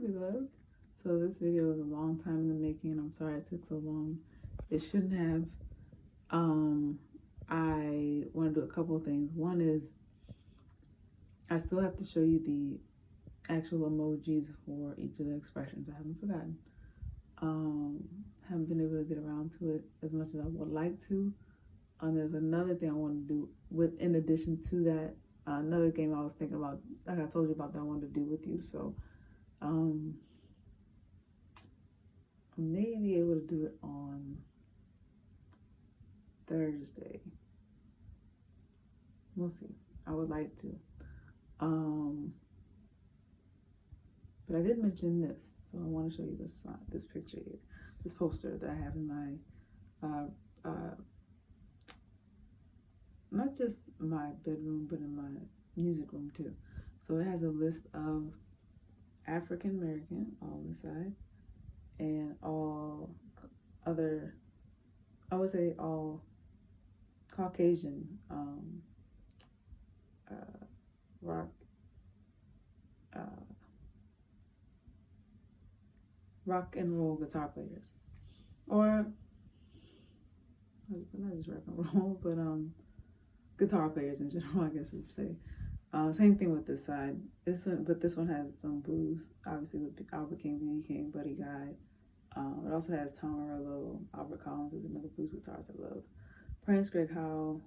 puppy love. So this video was a long time in the making. I'm sorry it took so long. It shouldn't have. Um, I want to do a couple of things. One is I still have to show you the actual emojis for each of the expressions. I haven't forgotten. Haven't been able to get around to it as much as I would like to. There's another thing I want to do with, in addition to that, another game I was thinking about, like I told you about, that I wanted to do with you. So I may be able to do it on Thursday. We'll see. I would like to. But I did mention this, so I want to show you this picture here, this poster that I have in my, not just my bedroom, but in my music room too. So it has a list of African American on the side, and all other, I would say all Caucasian rock and roll guitar players, or not just rock and roll, but guitar players in general, I guess you could say. Same thing with this side. But this one has some blues, obviously with Albert King, B.B. King, Buddy Guy. It also has Tom Morello, Albert Collins is another blues guitarist I love. Prince, Greg Howell,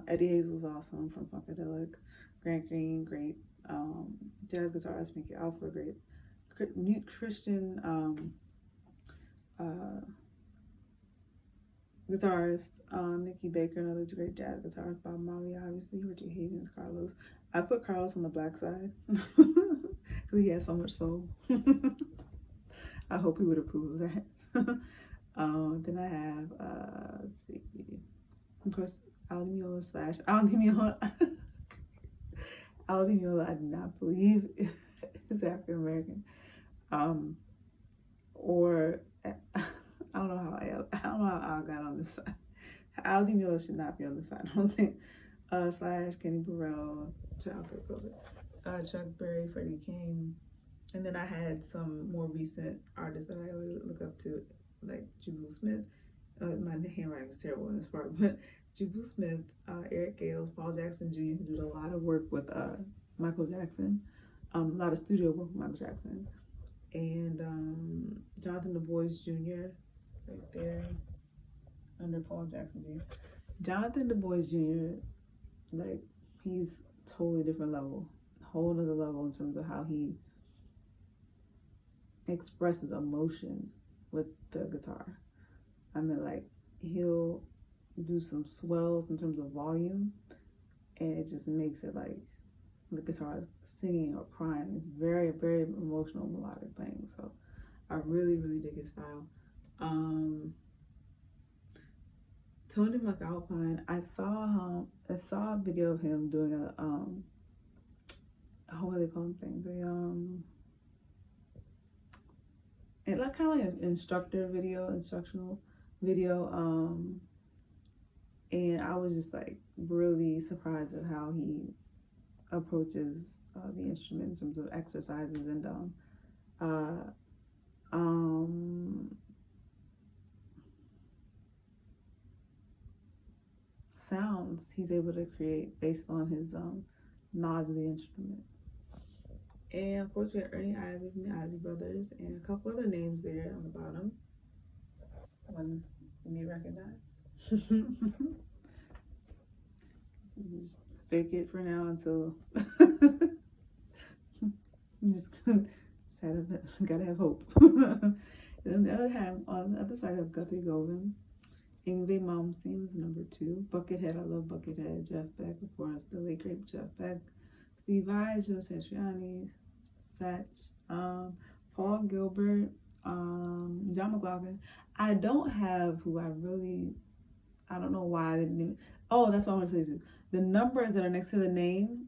Eddie Hazel's awesome from Funkadelic, Grant Green, great. Jazz guitarist Mickey Alford, great. Christian guitarist, Nikki Baker, another great jazz guitarist, Bob Marley, obviously, Richard Havens, Carlos. I put Carlos on the black side because he has so much soul. I hope he would approve of that. Then I have, let's see, of course, Aldi Mueller slash Aldi Mueller. Aldi Mueller, I do not believe is African American. Or I don't know how I got on this side. Aldi Mueller should not be on this side, I don't think. Slash Kenny Burrell, Chuck Berry, Freddie King. And then I had some more recent artists that I really look up to, like Jubu Smith. My handwriting is terrible in this part, but Jubu Smith, Eric Gales, Paul Jackson Jr., who did a lot of work with Michael Jackson, a lot of studio work with Michael Jackson, and Jonathan Du Bois Jr., right there, under Paul Jackson Jr. Jonathan Du Bois Jr., like, he's totally different level, whole other level in terms of how he expresses emotion with the guitar. I mean, like, he'll do some swells in terms of volume, and it just makes it like the guitar is singing or crying. It's very, very emotional, melodic playing. So I really, really dig his style. Tony McAlpine, I saw a video of him doing a what do they call them things? It like kind of like an instructional video. And I was just like really surprised at how he approaches the instrument in terms of exercises and sounds he's able to create based on his knowledge of the instrument. And of course we have Ernie Isley from the Isley Brothers and a couple other names there on the bottom. One you may recognize. Just fake it for now until just gotta have hope. And on the other hand, on the other side of Guthrie Govan, Yngwie Malmsteen was number 2. Buckethead, I love Buckethead. Jeff Beck, of course, the late great Jeff Beck. Steve Vai, Joe Satriani, Satch, Paul Gilbert, John McLaughlin. I don't have who I don't know why I didn't even, oh, that's what I want to say too. The numbers that are next to the name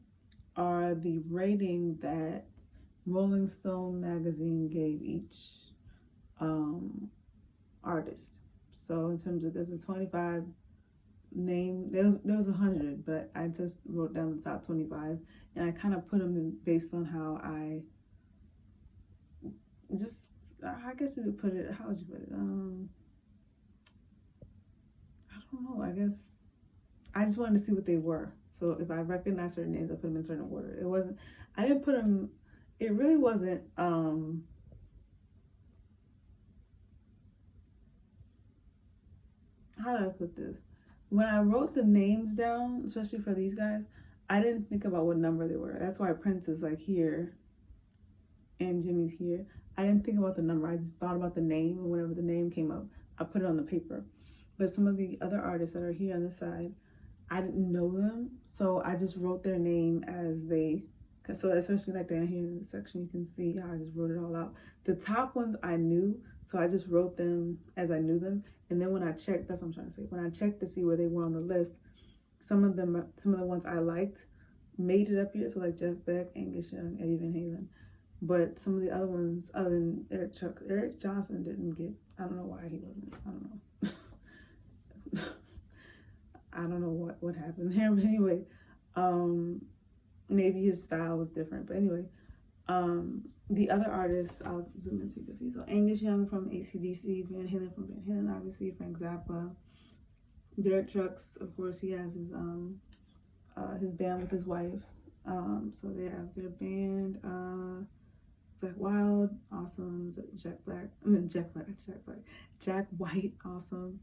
are the rating that Rolling Stone magazine gave each artist. So in terms of, there's a 25 name, there was 100, but I just wrote down the top 25, and I kind of put them in based on how I just, I guess you would put it, how would you put it? I don't know. I guess I just wanted to see what they were. So if I recognize certain names, I put them in certain order. It wasn't, I didn't put them, it really wasn't, how do I put this? When I wrote the names down, especially for these guys, I didn't think about what number they were. That's why Prince is like here and Jimmy's here. I didn't think about the number. I just thought about the name, and whenever the name came up, I put it on the paper. But some of the other artists that are here on this side, I didn't know them, so I just wrote their name as they. So especially like down here in the section, you can see how I just wrote it all out. The top ones I knew, so I just wrote them as I knew them. And then when I checked, that's what I'm trying to say. When I checked to see where they were on the list, some of the ones I liked made it up here. So like Jeff Beck, Angus Young, Eddie Van Halen. But some of the other ones, other than Eric Johnson didn't get. I don't know why he wasn't. I don't know. I don't know what happened there, but anyway, maybe his style was different. But anyway, the other artists, I'll zoom in so you can see. So Angus Young from AC/DC, Van Halen from Van Halen, obviously, Frank Zappa, Derek Trucks, of course, he has his band with his wife. So they have their band, Zach Wild, awesome. Jack White, awesome.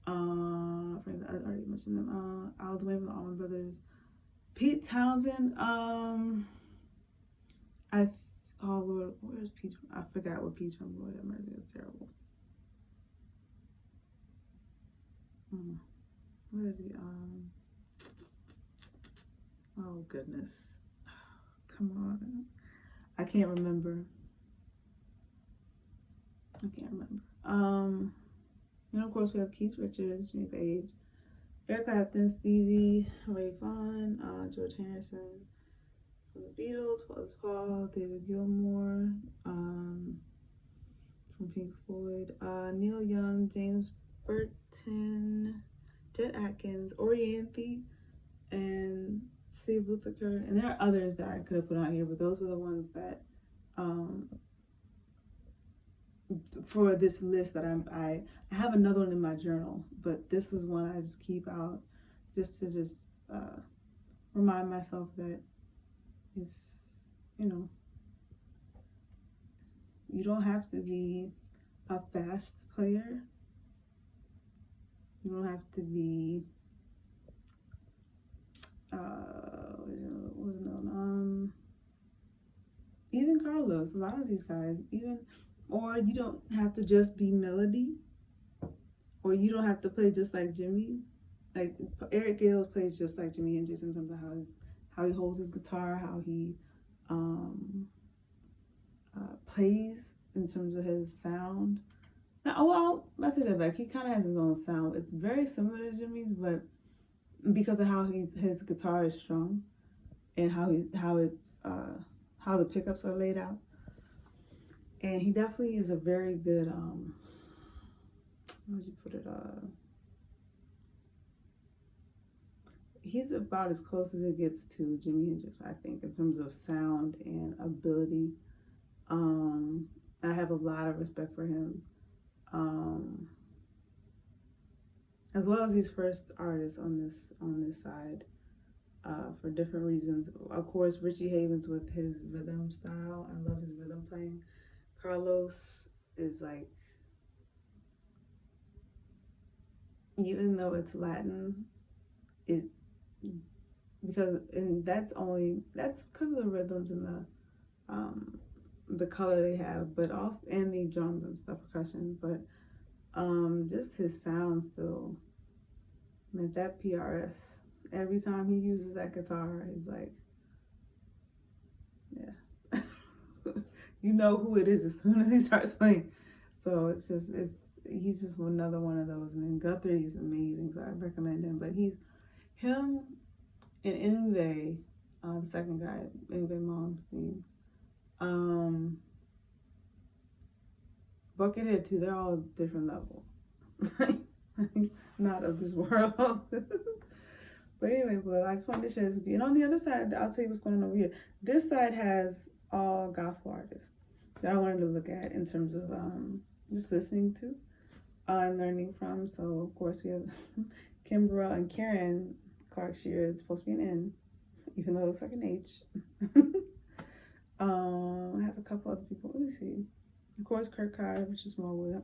Friends, I already mentioned them. Al Duane from the Allman Brothers. Pete Townsend, oh Lord, where's Pete? I forgot what Pete's from. Lord have mercy, that's terrible. Where is he? Oh goodness, come on, I can't remember. And of course we have Keith Richards, Jimmy Page, Eric Clapton, Stevie Ray Vaughan, George Harrison from the Beatles, Paul, David Gilmour, from Pink Floyd, Neil Young, James Burton, Jet Atkins, Orianthi, and Steve Lukather. And there are others that I could have put on here, but those were the ones that for this list that I have another one in my journal, but this is one I just keep out just to remind myself that if you don't have to be a fast player, you don't have to be even Carlos, a lot of these guys, or you don't have to just be melody, or you don't have to play just like Jimmy. Like Eric Gales plays just like Jimi Hendrix in terms of how he holds his guitar, how he plays in terms of his sound. Now, I'll take that back. He kind of has his own sound. It's very similar to Jimmy's, but because of how his guitar is strung and how the pickups are laid out. And he definitely is a very good, how would you put it, he's about as close as it gets to Jimi Hendrix, I think, in terms of sound and ability. I have a lot of respect for him. As well as these first artists on this side, for different reasons. Of course, Richie Havens with his rhythm style. I love his rhythm playing. Carlos is like, even though it's Latin, that's because of the rhythms and the color they have, but also and the drums and stuff, percussion, but just his sound still. And that PRS, every time he uses that guitar, he's like, yeah. You know who it is as soon as he starts playing. So he's just another one of those. And then Guthrie is amazing, so I recommend him. But him and Yngwie, the second guy, Yngwie Malmsteen, Buckethead too, they're all different level. Not of this world. But anyway, I just wanted to share this with you. And on the other side, I'll tell you what's going on over here. This side has all gospel artists. that I wanted to look at in terms of just listening to and learning from. So of course we have Kim Burrell and Karen Clark Sheard. It's supposed to be an N, even though it's like an H. I have a couple other people. Let me see. Of course, Kurt Carr, which is more with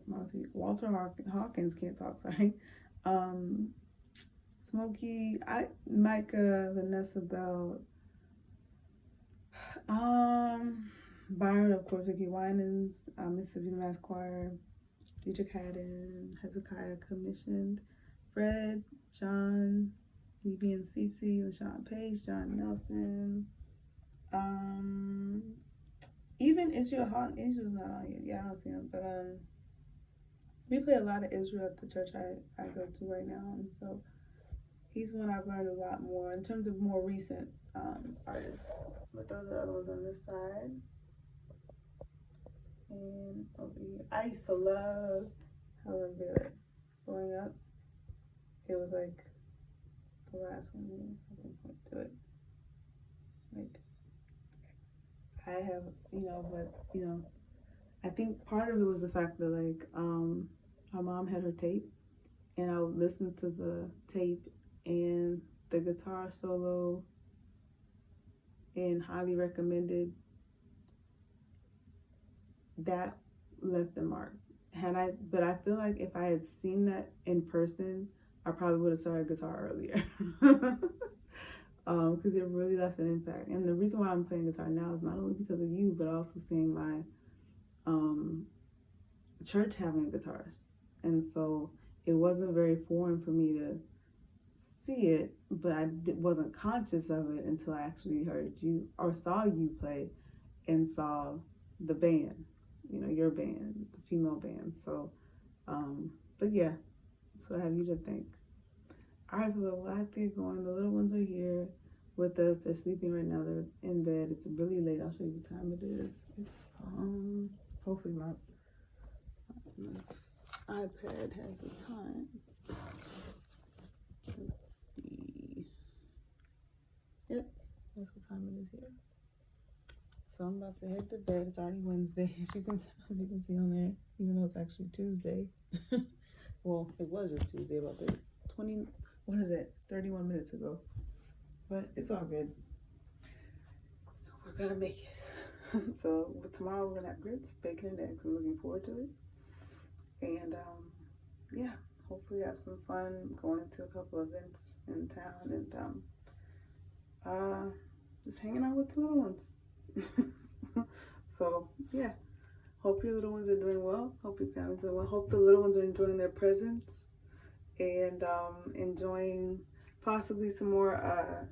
Walter Hawkins, can't talk, sorry. Smokey, Micah, Vanessa Bell, Byron, of course, Vicky Winans, Mississippi Mass Choir, Dietrich Haddon, Hezekiah Commissioned, Fred, John, and Cece, LaShawn Page, John Nelson, even Israel Hall. Israel's not on here. Yeah, I don't see him, but we play a lot of Israel at the church I go to right now, and so he's one I've learned a lot more in terms of more recent artists. But those are the other ones on this side. And over here, I used to love Helen Baylor growing up. It was like the last one here. I can point to it. Right there. I have, but I think part of it was the fact that like my mom had her tape, and I would listen to the tape and the guitar solo and highly recommended. That left a mark. But I feel like if I had seen that in person, I probably would have started guitar earlier. Because it really left an impact. And the reason why I'm playing guitar now is not only because of you, but also seeing my church having guitars. And so it wasn't very foreign for me to see it, but I wasn't conscious of it until I actually heard you or saw you play and saw the band, your band, the female band. So, but yeah, so I have you to thank. All right, well, I think going. The little ones are here with us. They're sleeping right now. They're in bed. It's really late. I'll show you what time it is. It's hopefully my iPad has the time. Let's see. Yep, that's what time it is here. So I'm about to head to bed. It's already Wednesday, as you can see on there, even though it's actually Tuesday. Well, it was just Tuesday, about 31 minutes ago. But it's all good. We're gonna make it. So tomorrow we're gonna have grits, bacon, and eggs. I'm looking forward to it. And yeah, hopefully have some fun going to a couple events in town and just hanging out with the little ones. So yeah, hope your little ones are doing well. Hope your family's doing well. Hope the little ones are enjoying their presents and enjoying possibly some more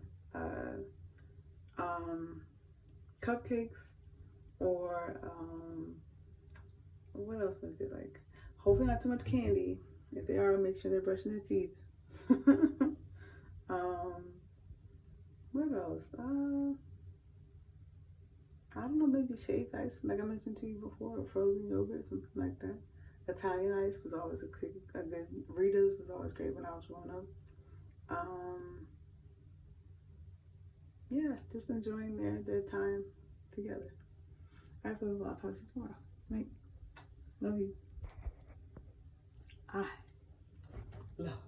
cupcakes or what else was it like? Hopefully not too much candy. If they are, make sure they're brushing their teeth. What else? I don't know, maybe shaved ice, like I mentioned to you before, or frozen yogurt, something like that. Italian ice was always a good. Rita's was always great when I was growing up. Yeah, just enjoying their time together. All right, well, I'll talk to you tomorrow. Right? Love you. I love